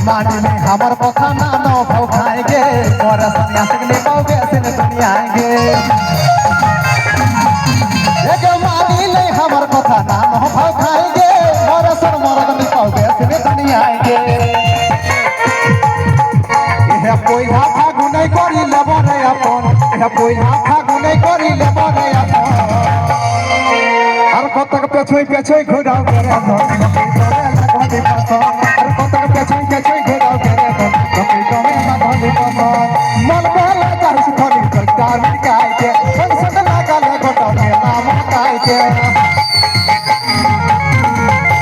मानिले हमर कथा ना न भाव खाएंगे और सन्यास ले पाओगे ऐसे दुनिया आएंगे एक मानिले हमर कथा ना न भाव खाएंगे और सन मरद ले पाओगे ऐसे दुनिया आएंगे यह कोई ना फागु नहीं करी लेबो रे अपन यह कोई ना फागु नहीं करी लेबो रे अपन हर कतक पेछोई पेछोई घुराओ करे अपन लगवानी पसंद हर कतक पेछोई पेछोई घुराओ करे अपन लगवानी पसंद मन बोला चाहे थोड़ी सरकार मिटाई के मन संग लगा ले घोटा के नाम काई के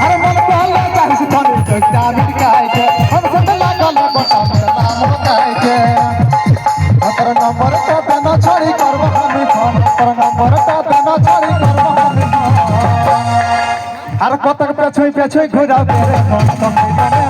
हर मन बोला चाहे थोड़ी सरकार मिटाई के मन संग लगा ले घोटा के नाम काई के तर नंबर पे देना छोड़ी करबो हम फोन तर नंबर पे देना छोड़ी करबो हम हर कतक पेछोई पेछोई घुराओ करे